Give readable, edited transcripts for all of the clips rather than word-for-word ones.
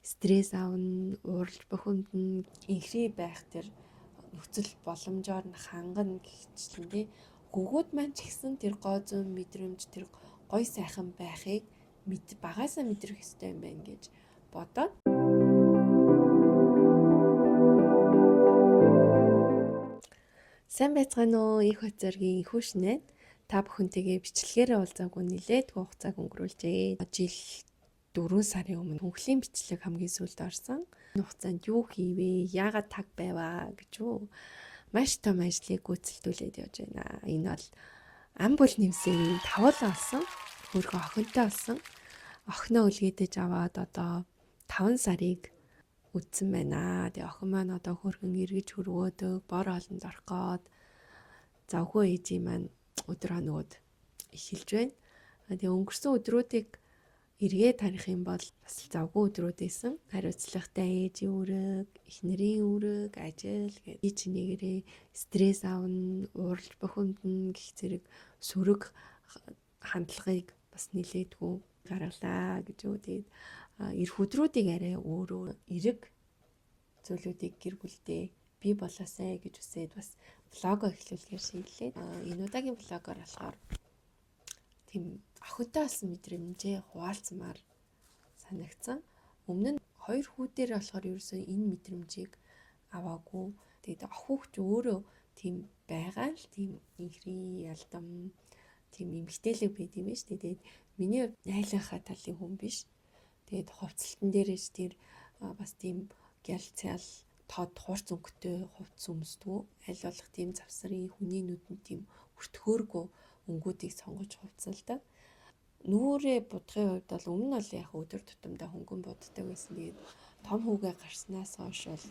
стресс авна, ууралж бухимдна, инхри байх тэр нөхцөл боломжоор нь хангана гэхчлэн тий. Гүгүүд маань ч гэсэн тэр гой зүүн мэдрэмж, тэр гой сайхан байхыг багаасаа мэдрэх ёстой юм байна гэж бодоод сайн байцгаана уу их хөцөргийн хүүшнээ та бүхэнтэйгээ бичлэгээрээ уулзаагүй нэлээд хугацааг өнгөрүүлжээ. Жил 4 сарын өмнө хөнхлийн бичлэг хамгийн сүүлд орсон. Энэ хугацаанд юу хийвэ? Яагаад таг байваа гэж үү? Маш том ажлыг гүйцэлдүүлээд явж байна. Энэ бол ам бүл нэмсийн тавуулаа болсон. Хөргөө охинтой болсон. Охиноо үлгээдэж аваад одоо 5 сарыг үдсэн байна. Тэгээ охин маань одоо хөргөн эргэж хөргөөдөг, бор олонд орох гээд завгүй ээжийн маань өдөр хоногуд эхэлж байна. Тэгээ өнгөрсөн өдрүүдийг эргээ таних юм бол бас завгүй өдрүүд байсан. Хариуцлагатай ээжийн үүрэг, эхнэрийн үүрэг, ажил гэдэг би чинээрээ стресс авна, ууралж бухимдна гэх зэрэг сөрөг хандлагыг бас нилээдгүй гаргалаа гэж үү. Тэгээд эх өдрүүдийг арай өөрөө эрэг зүйлүүдийг гэр бүлдээ бий болоосай гэж үсээд бас влого эхлүүлэхээр шийдлээ. Энэ удаагийн влогоор болохоор тийм охинтой болсон мэдрэмжээ хуваалцмаар санагдсан. Өмнө нь 2 хүүдээр болохоор ерөөсөө энэ мэдрэмжийг аваагүй. Тэгээд охин хүү өөрөө тийм байгаа л тийм инхри ялдам тийм эмгтээлэг байд юм байна шүү дээ. Тэгээд миний айлынхаа талын хүн биш. Тэгээд хувцалтан дээрээс тэр бас тийм гялцал тод хурц өнгөтэй хувцс өмсдгүү. Аль болох тийм завсрын хүний нүдэнд тийм өртгөөргөө өнгүүдийг сонгож хувцалдаг. Нүрээ будахын хувьд бол өмнө нь бол яг өдөр тутамдаа хөнгөн буддаг байсан. Тэгээд том хүүгээ гарснаас хойш бол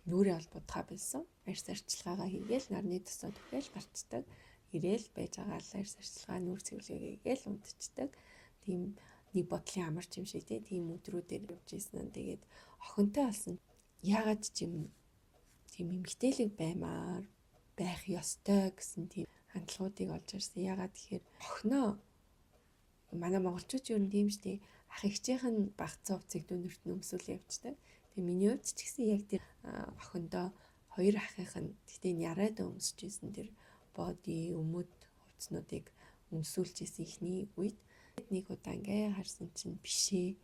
нүрээ бол будахаа болсон. Арьс арчилгаагаа хийгээл нарны тосоо түгээл гарцдаг. Ирээл байж байгаа л арьс арчилгаа нүр цэвэрлэгээ хийгээл унтцдаг. Тийм нэг бодлын амарч юм шиг тийм өдрүүдээр явж ийсэн. Тэгээд охинтой болсон яагаад ч юм тийм эмгтээлэг баймаар байх ёстой гэсэн тийм хандлагуудыг олж ирсэн. Яагаад тэгэхээр охиноо манай монголчууд юу юм тийм штэ ах эгчийнх нь багцаа хувцыг дүүнэрт нь өмсөөл явцдаг. Тэгээ миний хувьд ч гэсэн яг тэр охиндоо хоёр ахынх нь гэтээ яраад өмсөж ийсэн тэр боди өмөд хувцнуудыг өмсүүлж ийсэн ихний үед нэг удаа ингээ харсан чинь бишээ.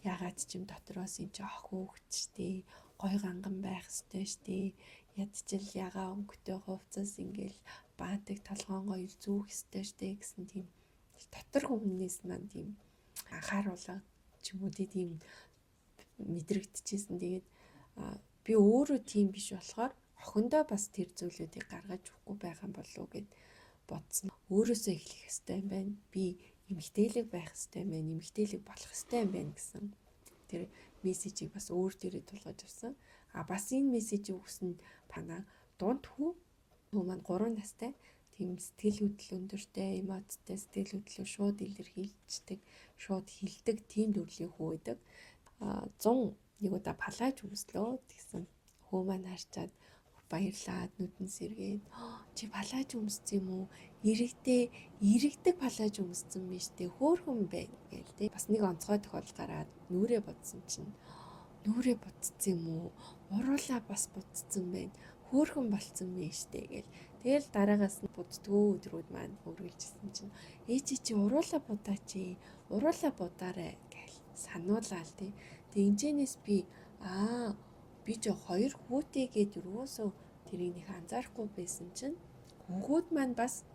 Яагаад ч юм дотроос энэ ч ах хүүхэд штэ гой ганган байх ёстой штэ. Ядчил ягаа өнгөтэй хувцас ингээл баадаг толгоон гоё зүүх ёстой штэ гэсэн тийм дотор хүмүүнээс маань тийм анхааруулга ч юм уу тийм мэдрэгдэжсэн. Тэгээд би өөрөө тийм биш болохоор охиндоо бас тэр зүйлүүдийг гаргаж өгөхгүй байх юм болов уу гэд бодсон. Өөрөөсөө эхлэх ёстой юм байна. Би эмгтээлэг байх ёстой юм байна. Эмгтээлэг болох ёстой юм байна гэсэн тэр мессежийг бас өөр дээрээ тулгаж авсан. Бас энэ мессежийг өгсөн пана дунд хүү маань 3 настай тийм сэтгэл хөдлөл өндөртэй, эмоцтой, сэтгэл хөдлөлөө шууд илэрхийлждэг, шууд хилдэг тийм төрлийн хүү байдаг. 100 нэг удаа палаж өмслөө гэсэн хүү маань харчаад баярлаад нүдэн сэргээд чи палаж өмссөн юм уу? Ирэгдэг палаж өмссөн биз дээ. Хөөхөн байна гээл тий. Бас нэг онцгой тохиолдол гараад нүрээ бодсон чинь нүрээ будцсан юм уу? Уруулаа бас будцсан байна. Хөөхөн болцсон биз дээ гээл. Тэгэл дараагаас нь буддгөө өдрүүд маань үргэлжилсэн чинь чи уруулаа будаач. Уруулаа будаарэ гээл сануулаа л тий. Тэгээ энэчнээс би би ч 2 хүүтэйгээд юусоо тэрийг нэг анзаарахгүй байсан чинь хүүгүүд маань бас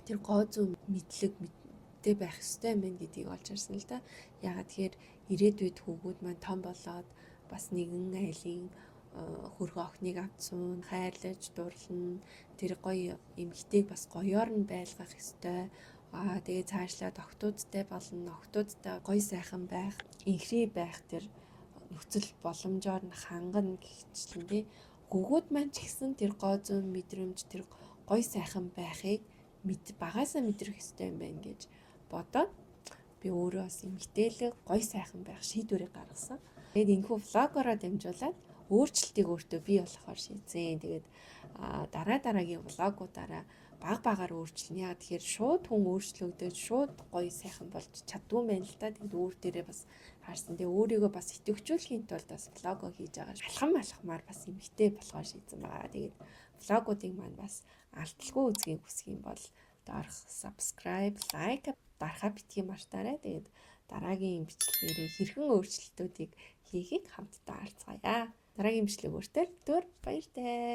тэр гоо зүүн мэдлэгтэй байх ёстой юм байна гэдгийг олж харсан л да. Ягаад тэгэхээр ирээдүйд хүүгүүд маань том болоод бас нэгэн айлын хөргөө охиныг авцсан, хайрлаж дурлана. Тэр гоё эмгтэйг бас гоёор нь байлгах ёстой. Тэгээ цаашлаад охтуудтай болно. Охтуудтай гоё сайхан байх, инхри байх тэр нөхцөл боломжоор нь хангана гэхчлэн тий. Гүгүүд маань ч гэсэн тэр гоо зүүн мэдрэмж, тэр гоё сайхан байхыг багаасаа мэдрэх ёстой юм байна гэж бодоод би өөрөө бас эмгтээлэг гоё сайхан байх шийдвэрийг гаргасан. Тэгээд энэхүү влогороо дамжуулаад өөрчлөлтийг өөртөө бий болгохоор шийдсэн. Тэгээд дараагийн влогуудаараа багаар өөрчлөнө. Яа тэгэхээр шууд хүн өөрчлөгдөж шууд гоё сайхан болж чаддгүй юм байна л да. Тэгэд өөр дээрээ бас харсан. Тэгээ өөрийгөө бас идэвхжүүлэхийн тулд бас влого хийж байгаа. Алхамаар бас эмгтэй болгоо шийдсэн байгаа. Тэгээд влогуудыг маань бас алдалгүй үзгийг хүсэх юм бол доорх subscribe, like дарахаа битгий мартаарай. Тэгээд дараагийн бичлэгээрээ хэрхэн өөрчлөлтүүдийг хийхийг хамтдаа харцгаая. Дараагийн бичлэг өртөө баяртай.